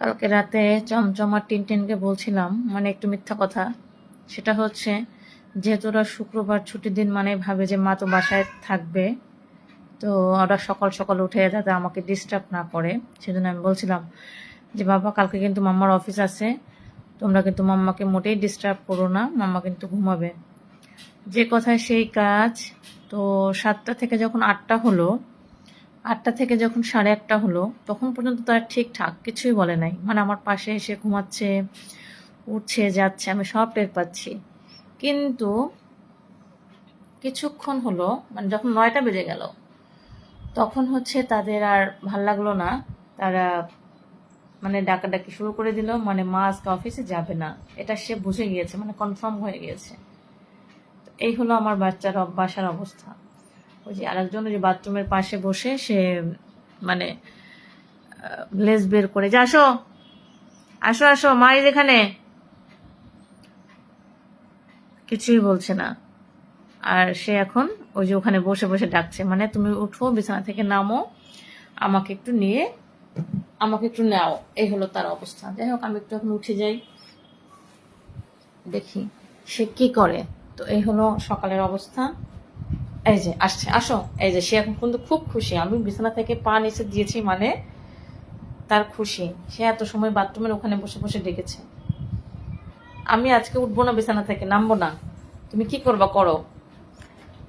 কালকে রাতে চমচম আর টিনটিনকে বলছিলাম, মানে একটু মিথ্যা কথা। সেটা হচ্ছে, যেহেতু ওরা শুক্রবার ছুটির দিন মানে ভাবে যে মা তো বাসায় থাকবে, তো ওরা সকাল সকাল উঠে যাতে আমাকে ডিস্টার্ব না করে, সেজন্য আমি বলছিলাম যে বাবা কালকে কিন্তু মাম্মার অফিস আছে, তোমরা কিন্তু মাম্মাকে মোটেই ডিস্টার্ব করো না, মাম্মা কিন্তু ঘুমাবে। যে কথায় সেই কাজ। তো 7টা থেকে যখন 8টা হলো, 8টা থেকে যখন 8:30 হলো, তখন পর্যন্ত তারা ঠিকঠাক কিছুই বলে নাই। মানে আমার পাশে এসে ঘুমাচ্ছে, উঠছে, যাচ্ছে, আমি সব টের পাচ্ছি। কিন্তু কিছুক্ষণ হলো, মানে যখন 9টা বেজে গেল, তখন হচ্ছে তাদের আর ভাল লাগলো না। তারা মানে ডাকাডাকি শুরু করে দিল, মানে মা আজকে অফিসে যাবে না। এটা সে বুঝে গিয়েছে, মানে কনফার্ম হয়ে গিয়েছে। এই হলো আমার বাসার অবস্থা। ওই যে আরেকজন ওই যে বাথরুমের পাশে বসে সে মানে লেজ বের করে যে আসো আসো আসো মা যেখানে, কিছুই বলছে না। আর সে এখন ওই যে ওখানে বসে বসে ডাকছে, মানে তুমি উঠো, বিছানা থেকে নামো, আমাকে একটু নিয়ে আমাকে একটু নাও। এই হলো তার অবস্থা। যাই হোক, আমি একটু এখন উঠে যাই, দেখি সে কি করে। তো এই হলো সকালের অবস্থা। এই যে আসছে, আসো। এই যে সে এখন কিন্তু খুব খুশি, আমি বিছানা থেকে পা নিচে দিয়েছি মানে তার খুশি। সে এত সময় বাথরুমের ওখানে বসে বসে ডেকেছে। আমি আজকে উঠবো না, বিছানা থেকে নামবো না, তুমি কি করবা করো।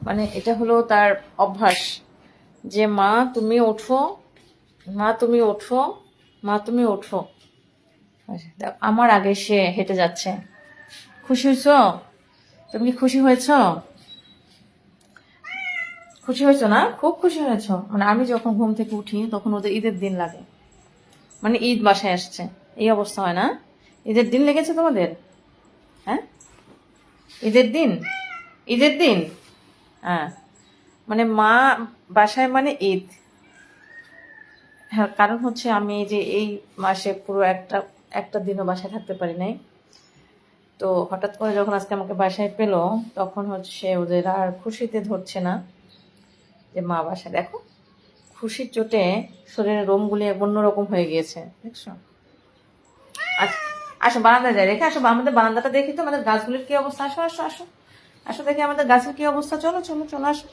মানে এটা হলো তার অভ্যাস, যে মা তুমি ওঠো, মা তুমি ওঠো, মা তুমি ওঠো। আমার আগে সে হেঁটে যাচ্ছে। খুশি হয়েছ? তুমি কি খুশি হয়েছ? খুশি হয়েছো না? খুব খুশি হয়েছ। মানে আমি যখন ঘুম থেকে উঠি তখন ওদের ঈদের দিন লাগে, মানে ঈদ বাসায় আসছে, এই অবস্থা হয় না? ঈদের দিন লেগেছে তোমাদের? হ্যাঁ, ঈদের দিন, ঈদের দিন। হ্যাঁ, মানে মা বাসায় মানে ঈদ। হ্যাঁ, কারণ হচ্ছে আমি এই যে এই মাসে পুরো একটা একটা দিনও বাসায় থাকতে পারি নাই। তো হঠাৎ করে যখন আজকে আমাকে বাসায় পেলো, তখন হচ্ছে ওদের আর খুশিতে ধরছে না যে মা বাসায়। দেখো, খুশির চোটে শরীরের রোমগুলি অন্যরকম হয়ে গিয়েছে, দেখছো? আচ্ছা, আসো বারান্দায় যাই, রেখে আসো আমাদের বারান্দাটা দেখি তো, আমাদের গাছগুলির কি অবস্থা। আসো আসো আসো আসো, দেখি আমাদের গাছের কি অবস্থা। চলো চলো চলো, আসো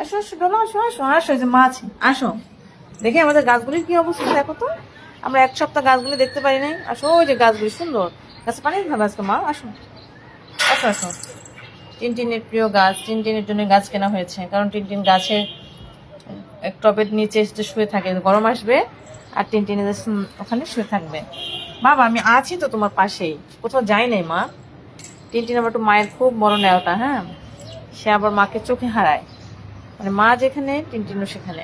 আসো আসো, চলো আসো আসো আসো, এই যে মা আছে, আসো দেখি আমাদের গাছগুলির কি অবস্থা। দেখো তো, আমরা 1 সপ্তাহ গাছগুলি দেখতে পারি নাই। আসো, ওই যে গাছগুলি সুন্দর, গাছে পানি ভালো আজকে মা। আসো আসো আসো। টিনটিনের প্রিয় গাছ, টিনটিনের জন্য গাছ কেনা হয়েছে, কারণ টিনটিন গাছের টবের নিচে এসে শুয়ে থাকে, গরম আসবে আর টিনটিন ওখানে শুয়ে থাকবে। বাবা আমি আছি তো তোমার পাশেই, কোথাও যাই নাই মা। টিনটিন আবার একটু মায়ের খুব বড় নেওয়াটা, হ্যাঁ, সে আবার মাকে চোখে হারায়, মানে মা যেখানে টিনটিনও সেখানে।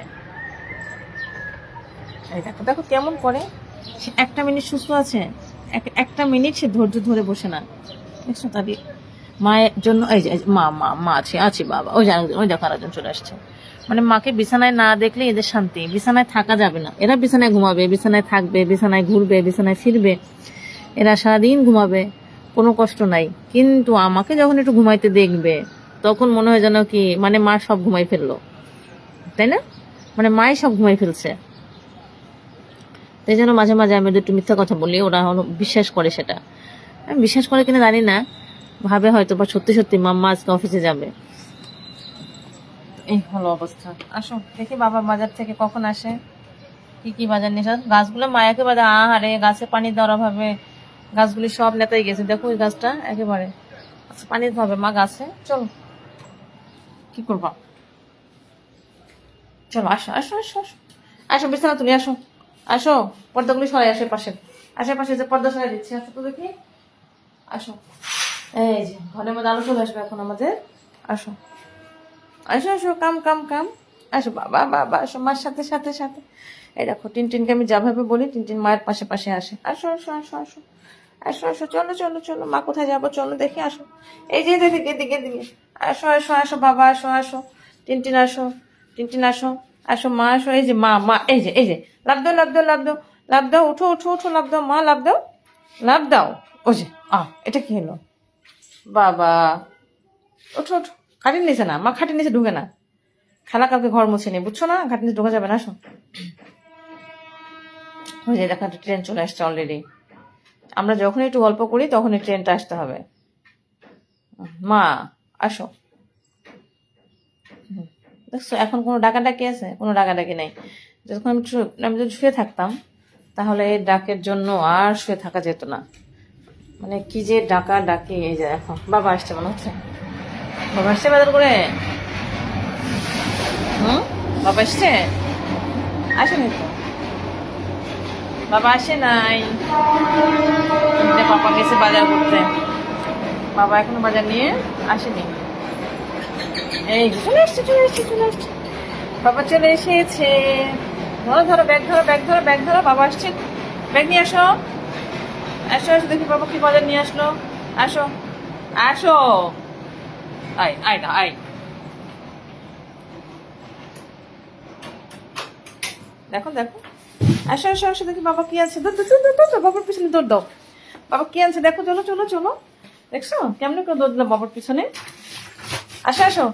এই দেখো দেখো কেমন করে, সে 1 মিনিট সুস্থ আছে, একটা মিনিট সে ধৈর্য ধরে বসে না, দেখছো? তাদের মায়ের জন্য এই যে মা মা মা আছে, আছি বাবা। ওই জানো, ওই দেখো আরেকজন চলে আসছে। মানে মাকে বিছানায় না দেখলে এদের শান্তি, বিছানায় থাকা যাবে না। এরা বিছানায় ঘুমাবে, বিছানায় থাকবে, বিছানায় ঘুরবে, বিছানায় ফিরবে, এরা সারাদিন ঘুমাবে, কোনো কষ্ট নাই। কিন্তু আমাকে যখন একটু ঘুমাইতে দেখবে, তখন মনে হয় যেন কি, মানে মা সব ঘুমাই ফেললো, তাই না? মানে মাই সব ঘুমাই ফেলছে। তাই জন্য মাঝে মাঝে আমি একটু মিথ্যা কথা বলি, ওরা হলো বিশ্বাস করে। সেটা আমি বিশ্বাস করে কিনা জানি না, ভাবে হয়তো বা সত্যি সত্যি মাম্মা আজকে অফিসে যাবে। এই হলো অবস্থা। আসো দেখি বাবা বাজার থেকে কখন আসে, কি কি বাজার নিয়ে আসে। গাছগুলো মায়াকে বাজার, আহারে গাছে পানি দেওয়ার অভাবে গাছগুলি সব নেতাই গেছে। দেখো ওই গাছটা একেবারে, আচ্ছা, পানি দিতে হবে মা গাছে। চলো, কি করবা, চলো আসো আসো আসো আসো আসো, বিছানা তুলি, আসো আসো, পর্দাগুলি সরাই আশেপাশে, আশেপাশে যে পর্দা সরাই দিচ্ছি, আসো তো দেখি, আসো। এই যে ঘরের মধ্যে আলো চলে আসবে এখন আমাদের। আসো আসো আসো, কাম কাম কাম, আসো বাবা বাবা, আসো মার সাথে সাথে সাথে। এই দেখো টিনটিনকে আমি যাভাবে বলি, টিনটিন মায়ের পাশে পাশে আসে। আসো আসো আসো আসো আসো আসো, চলো চলো চলো, মা কোথায় যাবো চলো দেখি, আসো। এই যে এদিকে এদিকে এদিকে, আসো আসো আসো বাবা, আসো আসো, টিনটিন আসো, টিনটিন আসো, আসো মা আসো। এই যে মা মা, এই যে এই যে, লাভ দাও লাভ দাও লাভ দাও, লাভ দাও, উঠো উঠো উঠো, লাভ দাও মা, লাভ দাও, লাভ দাও। ও যে এটা কি হলো বাবা, ওঠো ওঠো, খাটির নিচে না মা, খাটির নিচে ঢুকে না। খালা কালকে ঘর মুছে নেই, বুঝছো না? খাটির নিচে ঢোকা যাবে না, আসো। ওই যে দেখো একটা ট্রেন চলে আসছে অলরেডি। আমরা যখন একটু গল্প করি তখনই ট্রেনটা আসতে হবে। মা আসো। দেখছো এখন কোনো ডাকাডাকি আছে? কোনো ডাকাডাকি নেই। যখন আমি যদি শুয়ে থাকতাম তাহলে এই ডাকের জন্য আর শুয়ে থাকা যেত না। মানে কি যে ডাকা ডাকি। এই যে এখন বাবা আসছে মনে হচ্ছে। বাবা আসছে বাজার করে। বাবা আসছে? আসেনি তো, বাবা আসে নাই। পাপা গেছে বাজার করতে, বাবা এখনো বাজার নিয়ে আসেনি। এই যে চলে আসছে চলে আসছে চলে আসছে, বাবা চলে এসেছে। ধরো ধরো ব্যাগ ধরো ব্যাগ ধরো ব্যাগ ধরো, বাবা আসছে। ব্যাগ নিয়ে আসো আসো আসো, দেখি বাবা কি বাজার নিয়ে আসলো। আসো আসো, আয় আয় না আয়। দেখো দেখো, আসো আসো আসো, দেখি বাবা কি আছে। বাবার পিছনে দৌড় দাও। বাবা কি আনছে দেখো, চলো চলো চলো। দেখছো কেমনে করে দৌড় দিল বাবার পিছনে। আসো আসো,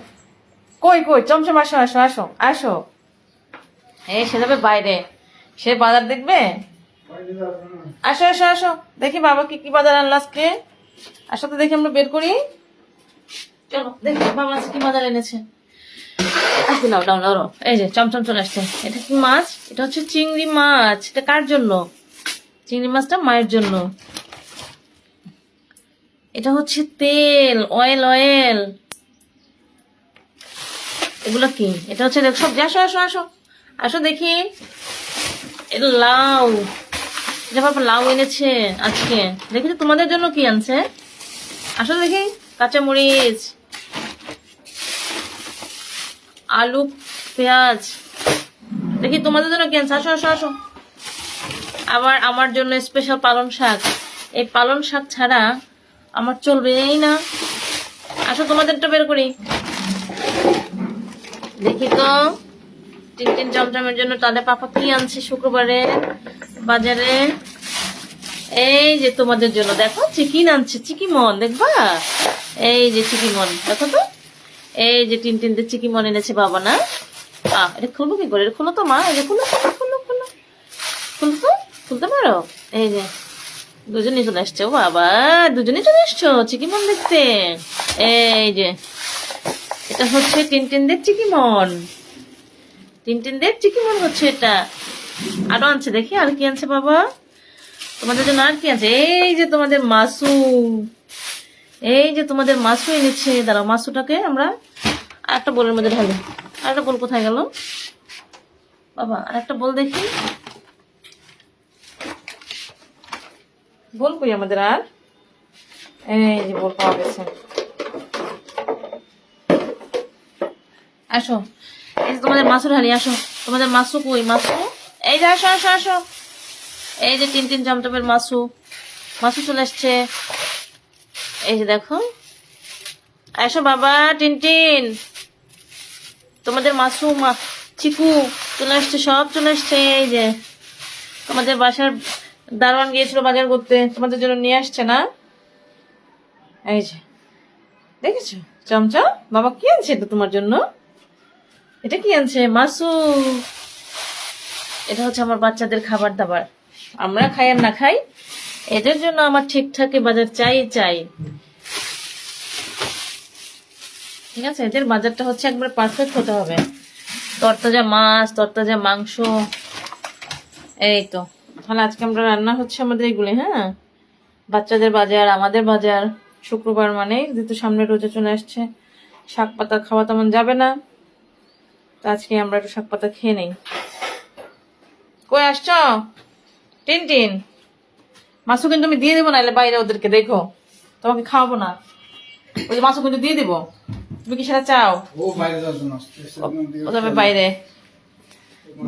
কই কই চমচম, আসো আসো আসো আসো। এই সে যাবে বাইরে, সে বাজার দেখবে। আসো আসো আসো, দেখি বাবা কি কি বাজার আনলো আজকে। আসো তো দেখি আমরা বের করি। চলো দেখি বাবা আজকে কি বাজার এনেছে। আজকে নাও নাও নাও, এই যে চমচম চলে আসছে। এটা কি মাছ? এটা হচ্ছে চিংড়ি মাছ। এটা কার জন্য? চিংড়ি মাছটা মায়ের জন্য। এটা হচ্ছে তেল, অয়েল অয়েল। এগুলো কি? এটা হচ্ছে সবজি। আসো আসো আসো আসো দেখি। এটা লাউ। এটা বাবা লাউ এনেছে আজকে। দেখি তো তোমাদের জন্য কি আনছে। আসো দেখি। কাঁচা মরিচ, আলু, পেঁয়াজ। দেখি তোমাদের জন্য কি আনছে। আসো আসো আসো। আবার আমার জন্য স্পেশাল পালং শাক। এই পালং শাক ছাড়া আমার চলবেই না। আসো তোমাদেরটা বের করি। দেখি তো টিনটিন চমচমের জন্য তাদের পাপা কি আনছে শুক্রবারে বাজারে। এই যে তোমাদের জন্য দেখো চিকেন আনছে, চিকিমন দেখবা। এই যে চিকিমন দেখো তো। এই যে টিনটিনদের চিকিমন এনেছে বাবা না। এটা খুলবো কি করে? এটা খুলো তো মা, এই যে খুলো খুলো খুলো খুলো খুলতো, খুলতে পারো। এই যে দুজনই চলে আসছে। ও বাবা, দুজনেই চলে আসছো চিকিমন দেখতে। এই যে এটা হচ্ছে টিনটিনদের চিকিমন। টিনটিনদের চিকিমন হচ্ছে এটা। আরো আনছে দেখি আর কি আনছে বাবা তোমাদের জন্য। আর কি আছে? এই যে তোমাদের মাসু। এই যে তোমাদের মাসু এনেছে। দাঁড়াও মাসুটাকে আমরা আরেকটা বোলের মধ্যে ঢালি। আরেকটা বোল কোথায় গেল বাবা? আরেকটা বোল দেখি। বোল কই আমাদের? আর এই যে বোল পাওয়া গেছে। আসো এই যে তোমাদের মাসু ঢালি। আসো তোমাদের মাসু কই? মাসু এই যে আসো আসো আসো। এই যে টিনটিন চমচমের মাসু। মাসু চলে আসছে। এই যে দেখো। আসো বাবা টিনটিন, তোমাদের মাসু চিকু চলে আসছে, সব চলে আসছে। এই যে তোমাদের বাসার দারোয়ান গিয়েছিল বাজার করতে, তোমাদের জন্য নিয়ে আসছে না। এই যে দেখেছো চমচম বাবা কি আনছে এটা তোমার জন্য। এটা কি আনছে? মাসু। এটা হচ্ছে আমার বাচ্চাদের খাবার দাবার। আমরা খাই আর না খাই, এদের জন্য আমার ঠিকঠাক বাজার চাই চাই। ঠিক আছে, এদের বাজারটা হচ্ছে একবার পারফেক্ট হতে হবে। তরতাজা মাছ, তরতাজা মাংস। এই তো তাহলে আজকে আমরা রান্না হচ্ছে আমাদের এগুলো। হ্যাঁ, বাচ্চাদের বাজার, আমাদের বাজার। শুক্রবার মানে যেহেতু সামনে রোজা চলে আসছে, শাক পাতা খাওয়া তেমন যাবে না। তো আজকে আমরা একটু শাক পাতা খেয়ে নেই। কই আসছ টিনটিন? মাছু কিন্তু আমি দিয়ে দেবো না, এলে বাইরে ওদেরকে দেখো, তোমাকে খাওয়াবো না। ওই যে মাছু কিন্তু দিয়ে দিবো, তুমি কি সেটা চাও? ও যাবে বাইরে।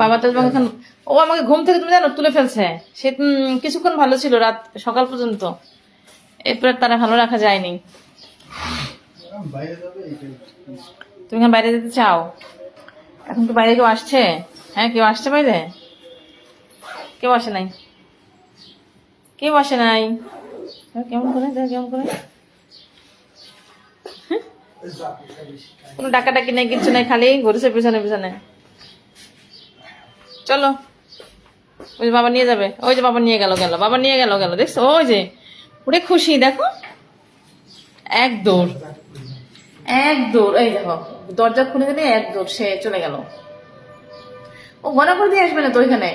বাবা তো এখন ও আমাকে ঘুম থেকে তুমি জানো তুলে ফেলছে। সে কিছুক্ষণ ভালো ছিল, রাত সকাল পর্যন্ত। এরপর তারা ভালো রাখা যায়নি। তুমি এখন বাইরে যেতে চাও? এখন কি বাইরে কেউ আসছে? হ্যাঁ কেউ আসছে বাইরে? কেউ আসে নাই, কেউ আসে নাই। কেমন করে দেখ, কেমন করে কোনো ডাকাডাকি নেই, কিচ্ছু নেই, খালি ঘুরেছে পিছনে পিছনে। চলো ওই যে বাবা নিয়ে যাবে, ওই যে বাবা নিয়ে গেল, বাবা নিয়ে গেল, দেখছো ওই যে ওরে খুশি, দেখো এক দৌড়, এই দেখো দরজা খুলে দিলে এক দৌড়, সে চলে গেল। ও ঘন করে দিয়ে আসবে না তো, ওইখানে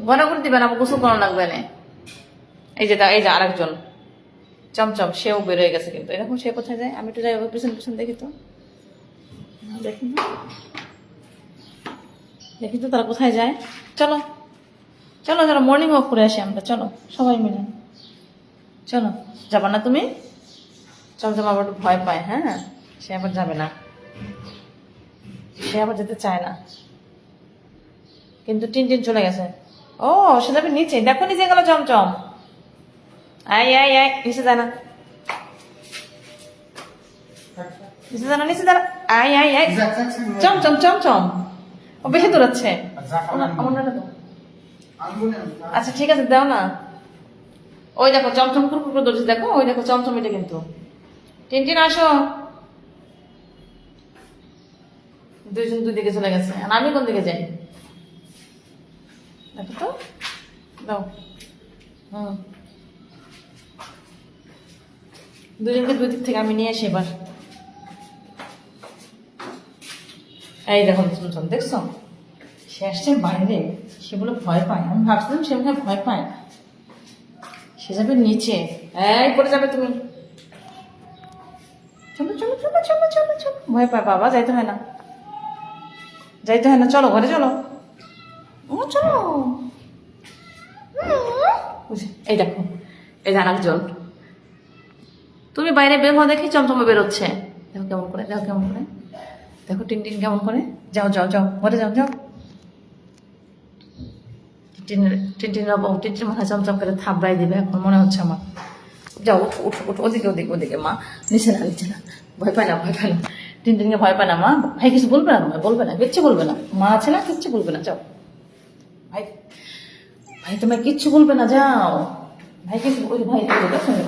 ঘন করে দিবে না, গোসল করানো লাগবে না। এই যে আরেকজন চমচম, সেও বেরোয় গেছে, কিন্তু এরকম সে কোথায় যায়? আমি একটু যাই পিছন পিছন দেখি তো, দেখি তো তারা কোথায় যায়। চলো চলো চলো, মর্নিং ওয়াক করে আসি আমরা, চলো সবাই মিলে, চলো। যাবা না তুমি? চমচম আবার একটু ভয় পায়, হ্যাঁ সে আবার যাবে না, সে আবার যেতে চায় না, কিন্তু টিনটিন চলে গেছে। ও সে যাবে নিচে, দেখো নিচে গেল চমচম। আই নিচে যায় না, নিচে দাঁড়া, আই চমচম ও বেশি দৌড়াচ্ছে। আচ্ছা ঠিক আছে, দাও না। ওই দেখো চমচম কুকুর দৌড়ছে, দেখো ওই দেখো চমচম, এটা কিন্তু টিনটিন আসো। দুইজন দুই দিকে চলে গেছে, আর আমি কোন দিকে যাই দেখো তো, দাও। দুজনকে দুই দিক থেকে আমি নিয়ে আসি এবার। এই দেখো চমচম, দেখছো সে আসছে বাইরে, সে বলে ভয় পায়। আমি ভাবছিলাম সে মনে হয় ভয় পায়, সে যাবে নিচে। এই পড়ে যাবে তুমি, চলো চলো চলো চলো চলো চলো, ভয় পায় বাবা, যাইতে হয় না, চলো ঘরে চলো, ও চলো। এই দেখো, এই যে আরেকজন, তুমি বাইরে বের হওয়া দেখি চমচমে বেরোচ্ছে, দেখো কেমন করে, দেখো টিনটিন কেমন করে। যাও ঘরে যাও। টিনটিন মাথায় চমচম করে থাবড়াই দিবে এখন মনে হচ্ছে আমার। যাও উঠ, ওদিকে মা, নিচে না, ভয় পায় না। টিনটিনকে ভয় পায় না মা, ভাই কিছু বলবে না, কিচ্ছু বলবে না, মা আছে না, কিচ্ছু বলবে না, যাও ভাই তোমার কিচ্ছু বলবে না, যাও ভাই কিছু,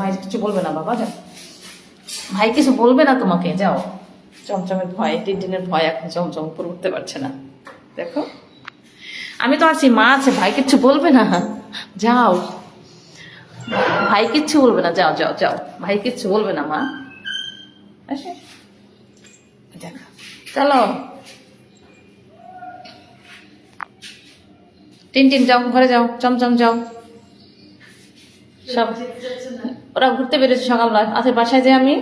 ভাই কিছু বলবে না বাবা, যাও ভাই কিছু বলবে না তোমাকে, যাও। চমচমের ভয়, টিনটিনের ভয়, এখন চমচম উপরে উঠতে পারছে না, দেখো আমি তো আছি, মা আছে, ভাই কিচ্ছু বলবে না, যাও ভাই কিচ্ছু বলবে না, যাও ভাই কিচ্ছু বলবে না মা, আসে দেখো, চলো টিনটিন যাও ঘরে যাও, চমচম যাও, সব ওরা ঘুরতে বেরোচ্ছে সকালবেলা। আচ্ছা বাসায় যাই আমি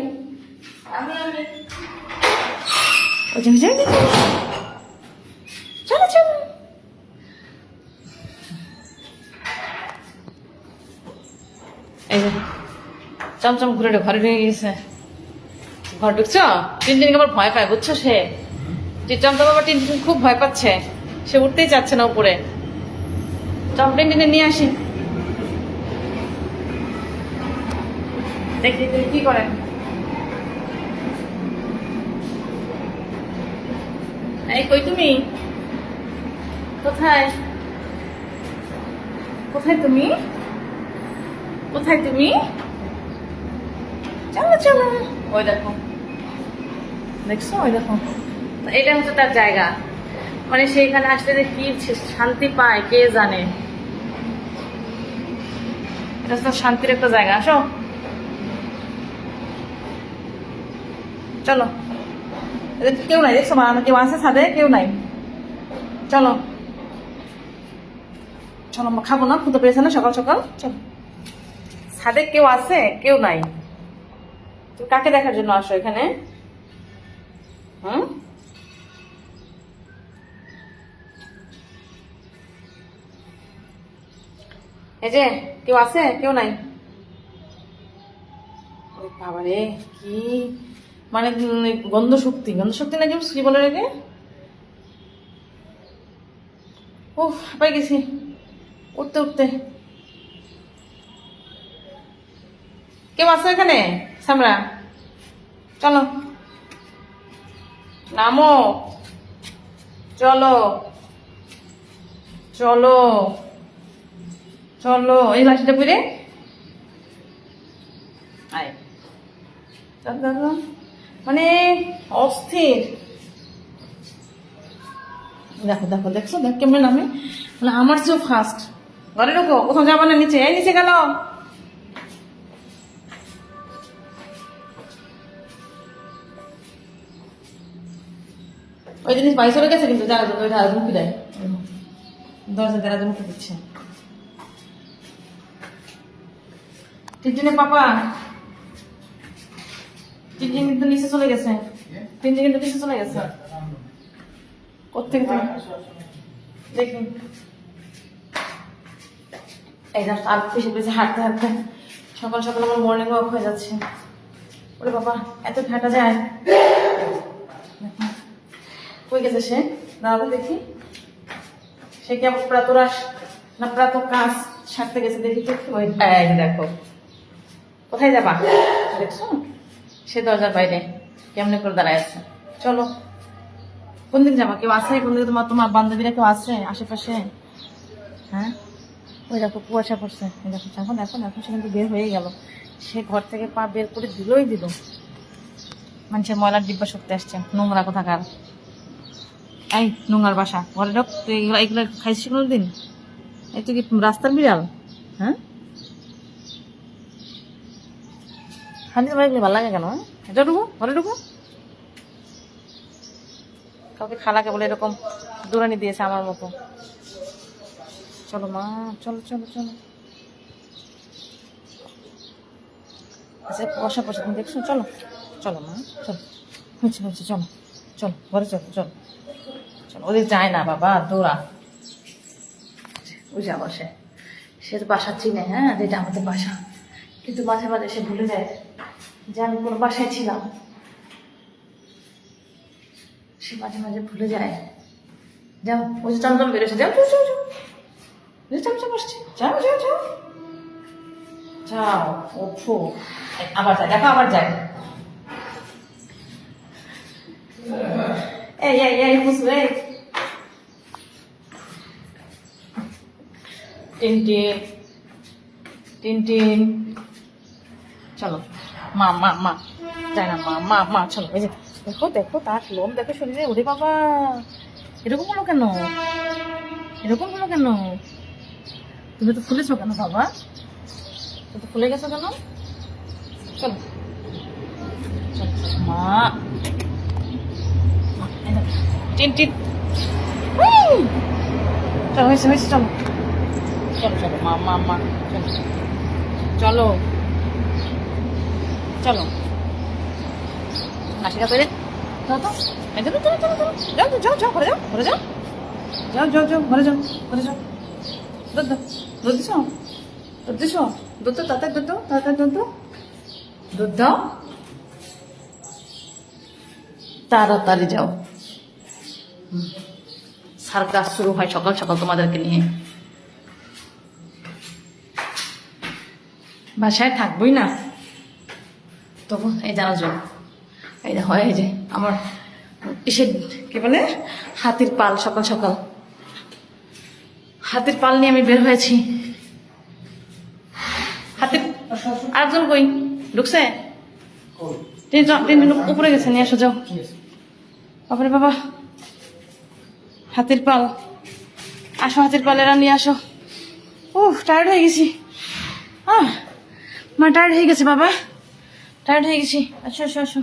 চলো এই যে চমচম ঘুরে ঘরে ঢুকে গেছে, ঘর ঢুকছ। টিনটিনকে আবার ভয় পায়, বুঝছো, সে চমচম আবার টিনটিন খুব ভয় পাচ্ছে, সে উঠতেই চাচ্ছে না উপরে। টিনটিনে নিয়ে আসি, দেখি তুমি কি করেন। এই কই তুমি, কোথায় তুমি, চলো ওই দেখো, দেখছো ওই দেখো, এটা হচ্ছে তার জায়গা, মানে সেইখানে আসলে যে কি শান্তি পায় কে জানে, এটা হচ্ছে শান্তির একটা জায়গা। আসো চলো, কেউ নাই দেখছো মা, কেউ আছে ছাদে, কেউ নাই, চলো খাবো না, খুঁজে পেয়েছে না সকাল সকাল, চলো। ছাদে কেউ আছে, কেউ নাই, তুমি কাকে দেখার জন্য আসো এখানে? এই যে কেউ আছে, কেউ নাই, বাবারে কি মানে গন্ধ শক্তি নাকি কি বলে রেখে, ও পাই গেছি উঠতে। কেউ আছে এখানে? সামরা চলো, নামো, চলো এই লাঠিটা পরে আয়, মানে অস্থির, দেখো দেখো দেখছো দেখ কেমন নামে, মানে আমার চেয়েও ফার্স্ট। ঘরে ঢোকো, কোথাও যাবো না, নিচে, এই নিচে গেল। ওই জিনিস বাড়ি চলে গেছে কিন্তু যারা জন্য ওইটা মুখে দেয়, দরজা যারা জন্য মুখে দিচ্ছে। টিনটিনে পাপা, টিনটিন কিন্তু নিচে চলে গেছে, টিনটিন কিন্তু নিচে চলে গেছে। কোথেকে দেখি এই জাস্ট আর পিছিয়ে পিছিয়ে হাঁটতে হাঁটতে সকাল সকাল আমার মর্নিং ওয়াক হয়ে যাচ্ছে। ওরে বাবা এত হাঁটা যায়, কই গেছে সে? দাঁড়াতে দেখি, সে কি আমার প্রাতরাস না প্রাত কাজ সারতে গেছে দেখি তো। ওই দেখো, কোথায় যাবা দেখছো? সে দরজার বাইরে কেমনে করে দাঁড়ায় আছে। চলো, কোন দিন যাবা? কেউ আছে কোন দিকে? তোমার বান্ধবীরা কেউ আছে আশেপাশে? হ্যাঁ, ওই দেখো কুয়াশা পড়ছে, ওই দেখো এখন দেখো দেখো সে কিন্তু বের হয়ে গেল। সে ঘর থেকে পা বের করে দিলই দিল। মানুষের ময়লার ডিব্বা সত্যি আসছে, নোংরা কোথাকার। এই নোংরার বাসা, ঘরে ঢোক। তুই এগুলো এগুলো খাইছিস কোনো দিন? এই তুই কি রাস্তার বিড়াল? হ্যাঁ, খালি এগুলো ভালো লাগে কেন? এটা ঢুকো, ঘরে ঢুকো। কাউকে খালাকে বলে এরকম দৌড়ানি দিয়েছে আমার মতো। চলো মা, চলো চলো চলো। আচ্ছা বসা বসা, তুমি দেখছো? চলো চলো মা, চলো, হয়েছে হয়েছে, চলো চলো ঘরে চলো, চলো চলো। ওদের যায় না বাবা, দৌড়া। ওই যা বসে, সে তো বাসা চিনে, হ্যাঁ যেটা আমাদের বাসা, কিন্তু মাঝে মাঝে সে ভুলে যায় যে আমি কোনো বাসায় ছিলাম। সে মাঝে মাঝে ভুলে যায়। যাও, ওই যে চমচম বেরোছে, যাও যাও যাও যাও, চমচম আসছে, যাও যাও যাও যাও, ওঠো। আবার যায়, দেখো আবার যায়। এই এই এই বুঝলো, এই টিনটিন টিনটিন, চলো মা মা মা, যায় না মা মা মা, চলো। এই যে দেখো দেখো তার লোম দেখো শরীরে। ওরে বাবা, এরকম হলো কেন? এরকম হলো কেন? তুমি তো ফুলেছো কেন বাবা? তুমি তো ফুলে গেছো কেন? চলো চলো চলো মা, টিনটিন, চলো হয়েছে হয়েছে, চলো চলো চলো মা মা মা, চলো চলো চলো। হাসিটা পেরে যাও তো, এই চলো চলো চলো চলো, যাও তো, যাও যাও ঘরে যাও, ঘরে যাও, যাও যাও যাও ঘরে যাও, ঘরে যাও। দুধ দাও, দুধ দিছো, দুধ দিছো, দুধ তো তাড়াতাড়ি, দুধ দাও তাড়াতাড়ি, দুধ দাও, দুধ দাও তাড়াতাড়ি, যাও। সার্কাস শুরু হয় সকাল সকাল তোমাদেরকে নিয়ে। বাসায় থাকবোই না তবু এই জানার জন্য। এই যে হয়, এই যে আমার কিসের কি বলে, হাতির পাল। সকাল সকাল হাতির পাল নিয়ে আমি বের হয়েছি। হাতির আরেকজন কই ঢুকছে? তিনজন উপরে গেছে, নিয়ে আসো যাও। বাবারে বাবা, হাতির পাল, আসো হাতির পালেরা নিয়ে আসো। টায়ার্ড হয়ে গেছি। মা টায়ার্ড হয়ে গেছে বাবা, টায়ার্ড হয়ে গেছি। আসো আসো আসো।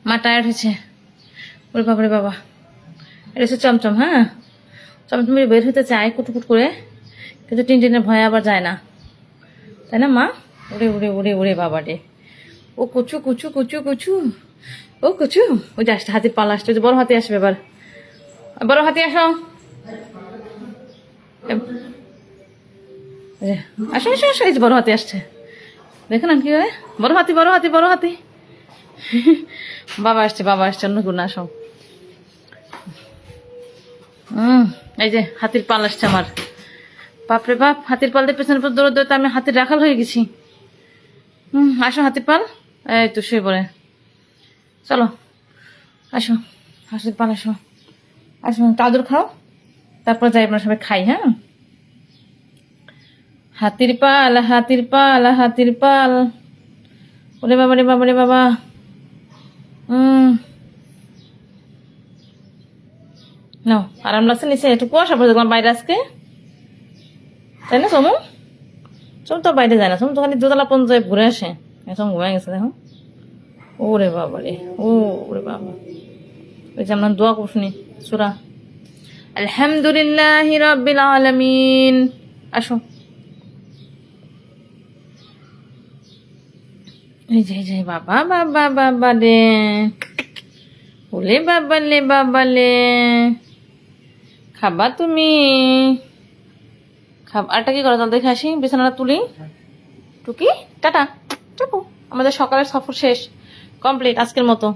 মা টায়ার্ড হয়েছে। ওরে বাবারে বাবা, এটা হচ্ছে চমচম। হ্যাঁ, চমচম বের হতে চায় কুটকুট করে, কিন্তু টিনটিনের ভয়ে আবার যায় না, তাই না মা? উড়ে উড়ে উড়ে উড়ে বাবা রে, ও কুচু কুচু কুচু কুচু, ও কুচু। ওই যে আসছে হাতির পাল, আসছে। বড় হাতি আসবে এবার, বড় হাতি আসো, আসো আসো আসো। এই যে বড় হাতি আসছে, দেখো না কি হয়। বড় হাতি বড় হাতি বড় হাতি। বাবা আসছে, বাবা আসছে, অন্য গুণ আসো। এই যে হাতির পাল আসছে আমার। বাপরে বাপ, হাতির পাল দিয়ে পেছনের পর দৌড় দৌড়তে আমি হাতির রাখাল হয়ে গেছি। আসো হাতির পাল, এই তো শুয়ে পড়ে। চলো আসো হাতির পাল, আসো আসো, কাদুর খাও, তারপর যাই আমরা সবাই খাই। হ্যাঁ, হাতির পাল হাতির পাল হাতির পাল, ওরে বাবা রে বাবা রে বাবা। নাও, আরাম লাগছে নিচে? একটু কুয়াশা পড়ছে তোমার বাইরে আজকে, তাই না সোমু? সোম তো বাইরে যায় না, সোম তো খালি দোতলা পর্যন্ত ঘুরে আসে। সোম ঘুমায় গেছে দেখো। ওরে বাবা রে, ওরে বাবা। ওই যে আমরা দোয়া করছি সূরা আলহামদুলিল্লাহি রাব্বিল আলামিন। আসো, এই যে বাবা বাবা বাবা রে, ওলে বাবা লে বাবা লে, খাবা তুমি? আরটা কি করো, তাহলে দেখে আসি, বিছানাটা তুলি। টুকি টাটা, টুকু। আমাদের সকালের সফর শেষ, কমপ্লিট আজকের মতো।